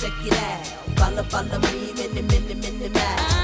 check it out. Follow me, mini, mouth.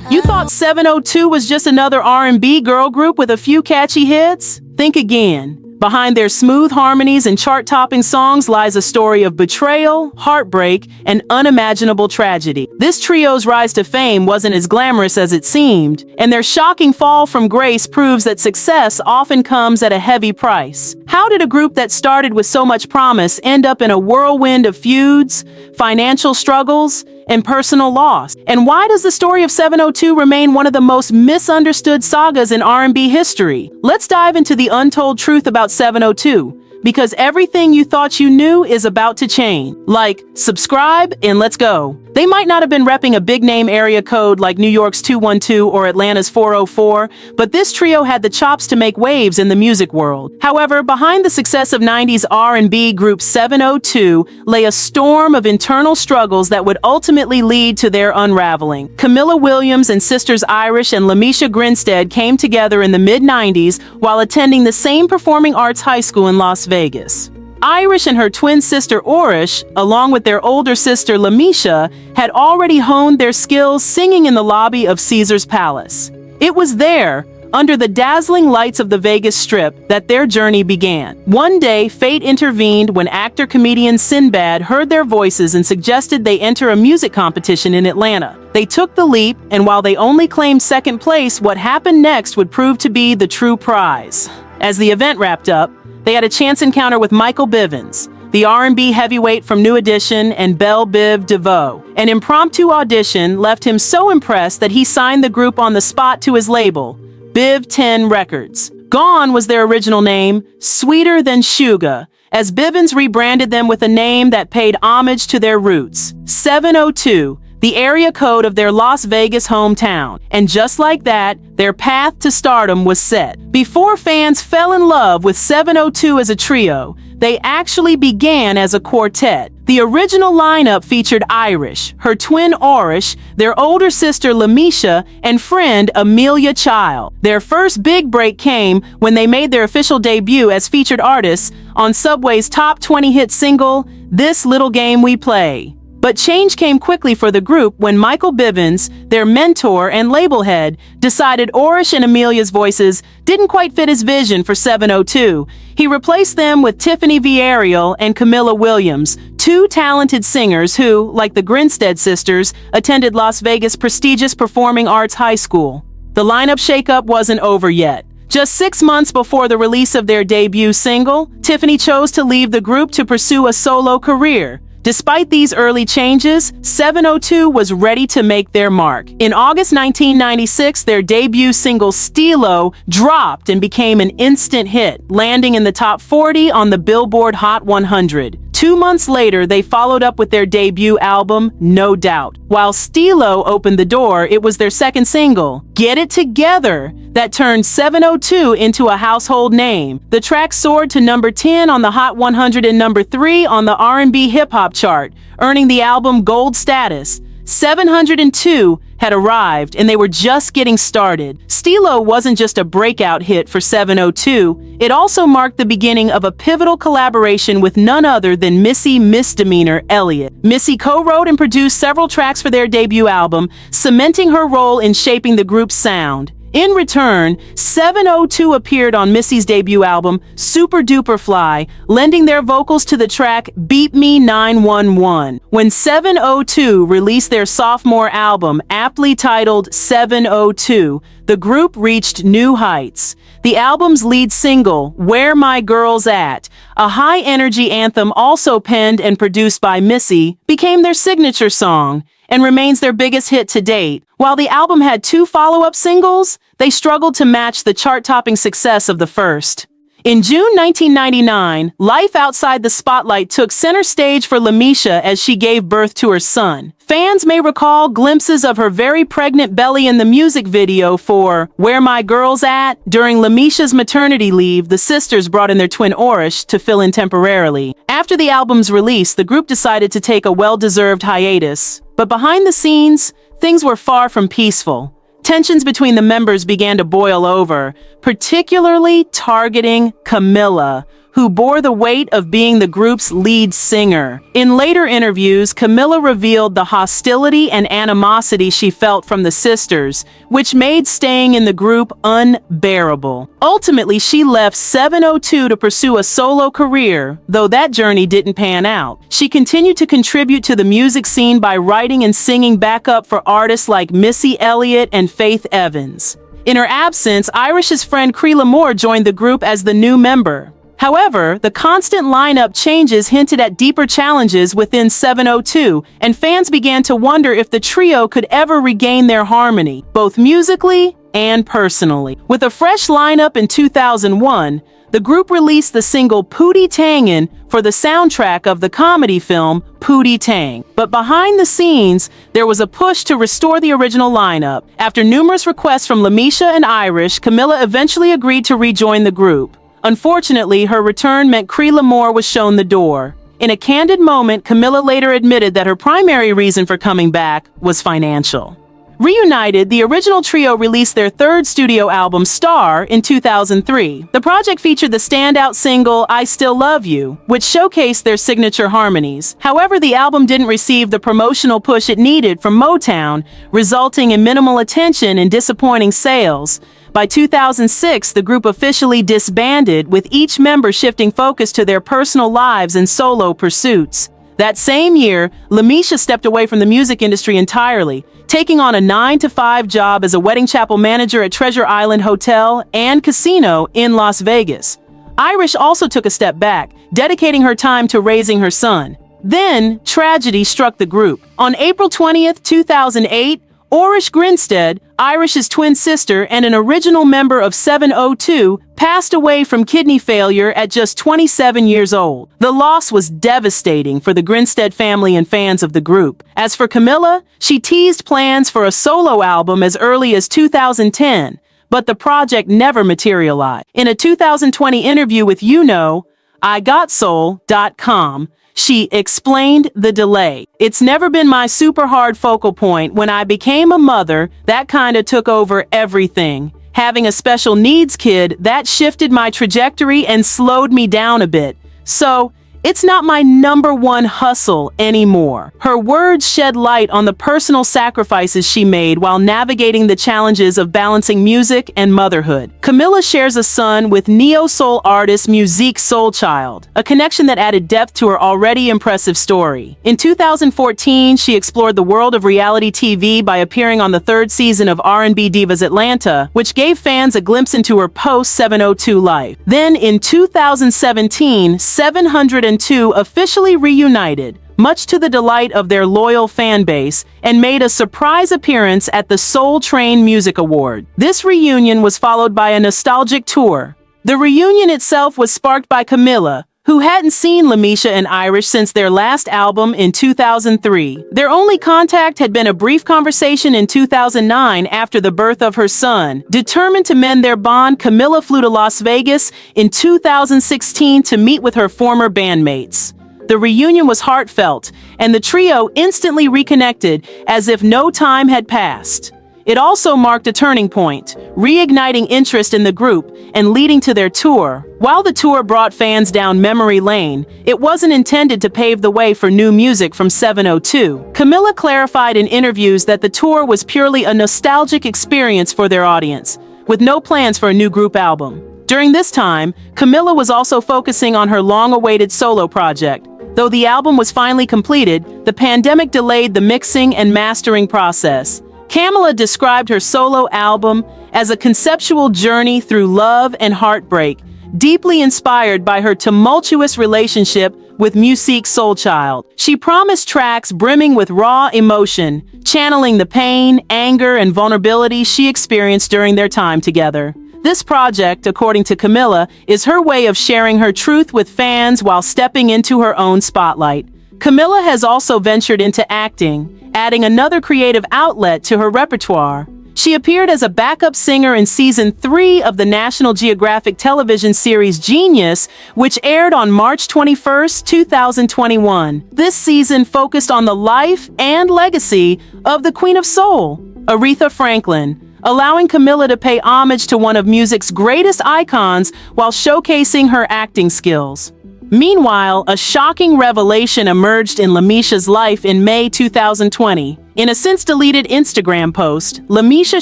You thought 702 was just another R&B girl group with a few catchy hits? Think again. Behind their smooth harmonies and chart-topping songs lies a story of betrayal, heartbreak, and unimaginable tragedy. This trio's rise to fame wasn't as glamorous as it seemed, and their shocking fall from grace proves that success often comes at a heavy price. How did a group that started with so much promise end up in a whirlwind of feuds, financial struggles, and personal loss? And why does the story of 702 remain one of the most misunderstood sagas in R&B history? Let's dive into the untold truth about 702, because everything you thought you knew is about to change. Like, subscribe, and let's go. They might not have been repping a big-name area code like New York's 212 or Atlanta's 404, but this trio had the chops to make waves in the music world. However, behind the success of 90s R&B group 702 lay a storm of internal struggles that would ultimately lead to their unraveling. Camilla Williams and sisters Irish and Lamisha Grinstead came together in the mid-90s while attending the same performing arts high school in Las Vegas. Irish and her twin sister Orish, along with their older sister Lamisha, had already honed their skills singing in the lobby of Caesar's Palace. It was there, under the dazzling lights of the Vegas Strip, that their journey began. One day, fate intervened when actor-comedian Sinbad heard their voices and suggested they enter a music competition in Atlanta. They took the leap, and while they only claimed second place, what happened next would prove to be the true prize. As the event wrapped up, they had a chance encounter with Michael Bivins, the R&B heavyweight from New Edition, and Belle Biv DeVoe. An impromptu audition left him so impressed that he signed the group on the spot to his label, Biv 10 Records. Gone was their original name, Sweeter Than Sugar, as Bivins rebranded them with a name that paid homage to their roots, 702, the area code of their Las Vegas hometown. And just like that, their path to stardom was set. Before fans fell in love with 702 as a trio, they actually began as a quartet. The original lineup featured Irish, her twin Orish, their older sister Lamisha, and friend Amelia Child. Their first big break came when they made their official debut as featured artists on Subway's top 20 hit single, This Little Game We Play. But change came quickly for the group when Michael Bivins, their mentor and label head, decided Orish and Amelia's voices didn't quite fit his vision for 702. He replaced them with Tiffany Villarreal and Camilla Williams, two talented singers who, like the Grinstead sisters, attended Las Vegas' prestigious performing arts high school. The lineup shakeup wasn't over yet. Just 6 months before the release of their debut single, Tiffany chose to leave the group to pursue a solo career. Despite these early changes, 702 was ready to make their mark. In August 1996, their debut single Stilo dropped and became an instant hit, landing in the top 40 on the Billboard Hot 100. 2 months later, they followed up with their debut album, No Doubt. While Stilo opened the door, it was their second single, Get It Together, that turned 702 into a household name. The track soared to number 10 on the Hot 100 and number 3 on the R&B hip-hop chart, earning the album gold status. 702 had arrived, and they were just getting started. Stilo wasn't just a breakout hit for 702, it also marked the beginning of a pivotal collaboration with none other than Missy Misdemeanor Elliott. Missy co-wrote and produced several tracks for their debut album, cementing her role in shaping the group's sound. In return, 702 appeared on Missy's debut album, Super Duper Fly, lending their vocals to the track Beep Me 911. When 702 released their sophomore album, aptly titled 702, the group reached new heights. The album's lead single, Where My Girls At, a high-energy anthem also penned and produced by Missy, became their signature song and remains their biggest hit to date. While the album had 2 follow-up singles, they struggled to match the chart-topping success of the first. In June 1999, life outside the spotlight took center stage for Meelah as she gave birth to her son. Fans may recall glimpses of her very pregnant belly in the music video for Where My Girls At. During Meelah's maternity leave, the sisters brought in their twin Orish to fill in temporarily. After the album's release, the group decided to take a well-deserved hiatus. But behind the scenes, things were far from peaceful. Tensions between the members began to boil over, particularly targeting Meelah, who bore the weight of being the group's lead singer. In later interviews, Meelah revealed the hostility and animosity she felt from the sisters, which made staying in the group unbearable. Ultimately, she left 702 to pursue a solo career, though that journey didn't pan out. She continued to contribute to the music scene by writing and singing backup for artists like Missy Elliott and Faith Evans. In her absence, Irish's friend Creela Moore joined the group as the new member. However, the constant lineup changes hinted at deeper challenges within 702, and fans began to wonder if the trio could ever regain their harmony, both musically and personally. With a fresh lineup in 2001, the group released the single Pootie Tangin' for the soundtrack of the comedy film Pootie Tang. But behind the scenes, there was a push to restore the original lineup. After numerous requests from Meelah and Irish, Meelah eventually agreed to rejoin the group. Unfortunately, her return meant Creela Moore was shown the door. In a candid moment, Meelah later admitted that her primary reason for coming back was financial. Reunited, the original trio released their third studio album, Star, in 2003. The project featured the standout single, I Still Love You, which showcased their signature harmonies. However, the album didn't receive the promotional push it needed from Motown, resulting in minimal attention and disappointing sales. By 2006, the group officially disbanded, with each member shifting focus to their personal lives and solo pursuits. That same year, Meelah stepped away from the music industry entirely, taking on a 9-to-5 job as a wedding chapel manager at Treasure Island Hotel and Casino in Las Vegas. Irish also took a step back, dedicating her time to raising her son. Then, tragedy struck the group. On April 20th, 2008, Orish Grinstead, Irish's twin sister and an original member of 702, passed away from kidney failure at just 27 years old. The loss was devastating for the Grinstead family and fans of the group. As for Meelah, she teased plans for a solo album as early as 2010, but the project never materialized. In a 2020 interview with IGotSoul.com, she explained the delay. It's never been my super hard focal point. When I became a mother, that kinda took over everything. Having a special needs kid, that shifted my trajectory and slowed me down a bit. So, it's not my #1 hustle anymore. Her words shed light on the personal sacrifices she made while navigating the challenges of balancing music and motherhood. Meelah shares a son with neo-soul artist Musique Soulchild, a connection that added depth to her already impressive story. In 2014, she explored the world of reality TV by appearing on the 3rd season of RnB Divas Atlanta, which gave fans a glimpse into her post-702 life. Then, in 2017, 702 officially reunited, much to the delight of their loyal fan base, and made a surprise appearance at the Soul Train Music Award. This reunion was followed by a nostalgic tour. The reunion itself was sparked by Meelah, who hadn't seen Meelah and Irish since their last album in 2003. Their only contact had been a brief conversation in 2009 after the birth of her son. Determined to mend their bond, Meelah flew to Las Vegas in 2016 to meet with her former bandmates. The reunion was heartfelt, and the trio instantly reconnected as if no time had passed. It also marked a turning point, reigniting interest in the group and leading to their tour. While the tour brought fans down memory lane, it wasn't intended to pave the way for new music from 702. Meelah clarified in interviews that the tour was purely a nostalgic experience for their audience, with no plans for a new group album. During this time, Camila was also focusing on her long-awaited solo project. Though the album was finally completed, the pandemic delayed the mixing and mastering process. Camila described her solo album as a conceptual journey through love and heartbreak, deeply inspired by her tumultuous relationship with Musique Soulchild. She promised tracks brimming with raw emotion, channeling the pain, anger, and vulnerability she experienced during their time together. This project, according to Camila, is her way of sharing her truth with fans while stepping into her own spotlight. Camila has also ventured into acting, adding another creative outlet to her repertoire. She appeared as a backup singer in Season 3 of the National Geographic television series Genius, which aired on March 21, 2021. This season focused on the life and legacy of the Queen of Soul, Aretha Franklin, allowing Camila to pay homage to one of music's greatest icons while showcasing her acting skills. Meanwhile, a shocking revelation emerged in Lamisha's life in May 2020. In a since-deleted Instagram post, Lamisha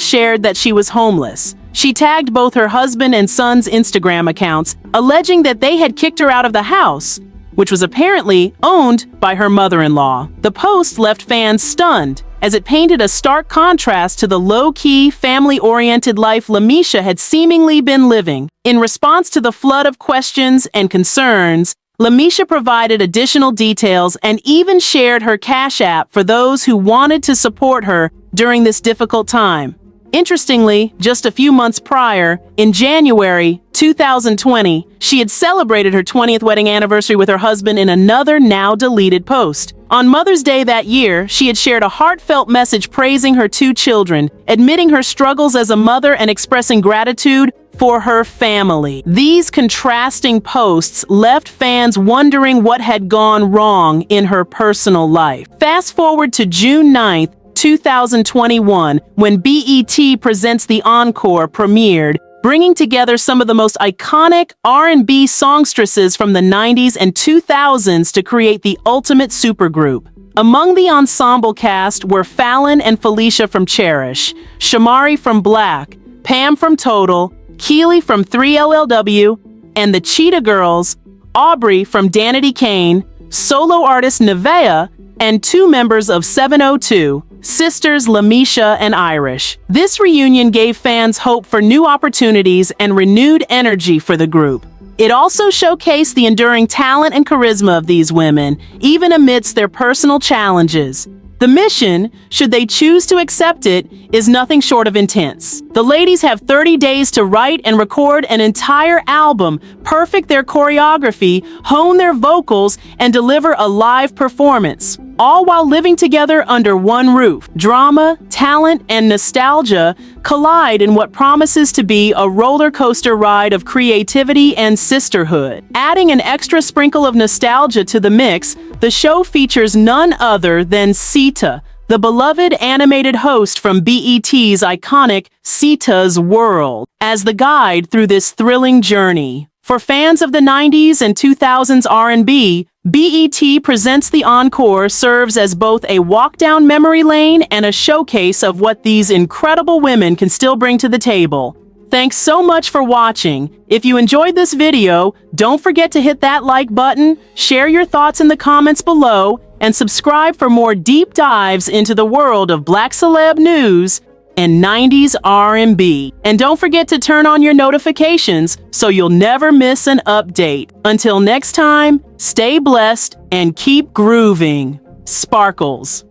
shared that she was homeless. She tagged both her husband and son's Instagram accounts, alleging that they had kicked her out of the house, which was apparently owned by her mother-in-law. The post left fans stunned, as it painted a stark contrast to the low-key, family-oriented life Lamisha had seemingly been living. In response to the flood of questions and concerns, Lamisha provided additional details and even shared her Cash App for those who wanted to support her during this difficult time. Interestingly, just a few months prior, in January 2020, she had celebrated her 20th wedding anniversary with her husband in another now-deleted post. On Mother's Day that year, she had shared a heartfelt message praising her two children, admitting her struggles as a mother and expressing gratitude for her family. These contrasting posts left fans wondering what had gone wrong in her personal life. Fast forward to June 9th, 2021, when BET Presents the Encore premiered, bringing together some of the most iconic R&B songstresses from the 90s and 2000s to create the ultimate supergroup. Among the ensemble cast were Fallon and Felicia from Cherish, Shamari from Black, Pam from Total, Keely from 3LLW, and the Cheetah Girls, Aubrey from Danity Kane, solo artist Nevaeh, and two members of 702, sisters Lamisha and Irish. This reunion gave fans hope for new opportunities and renewed energy for the group. It also showcased the enduring talent and charisma of these women, even amidst their personal challenges. The mission, should they choose to accept it, is nothing short of intense. The ladies have 30 days to write and record an entire album, perfect their choreography, hone their vocals, and deliver a live performance, all while living together under one roof. Drama, talent, and nostalgia collide in what promises to be a roller coaster ride of creativity and sisterhood. Adding an extra sprinkle of nostalgia to the mix, the show features none other than Sita, the beloved animated host from BET's iconic Sita's World, as the guide through this thrilling journey. For fans of the 90s and 2000s R&B, BET Presents the Encore serves as both a walk down memory lane and a showcase of what these incredible women can still bring to the table. Thanks so much for watching. If you enjoyed this video, don't forget to hit that like button, share your thoughts in the comments below, and subscribe for more deep dives into the world of Black celeb news and 90s R&B. And don't forget to turn on your notifications so you'll never miss an update. Until next time, stay blessed and keep grooving. Sparkles.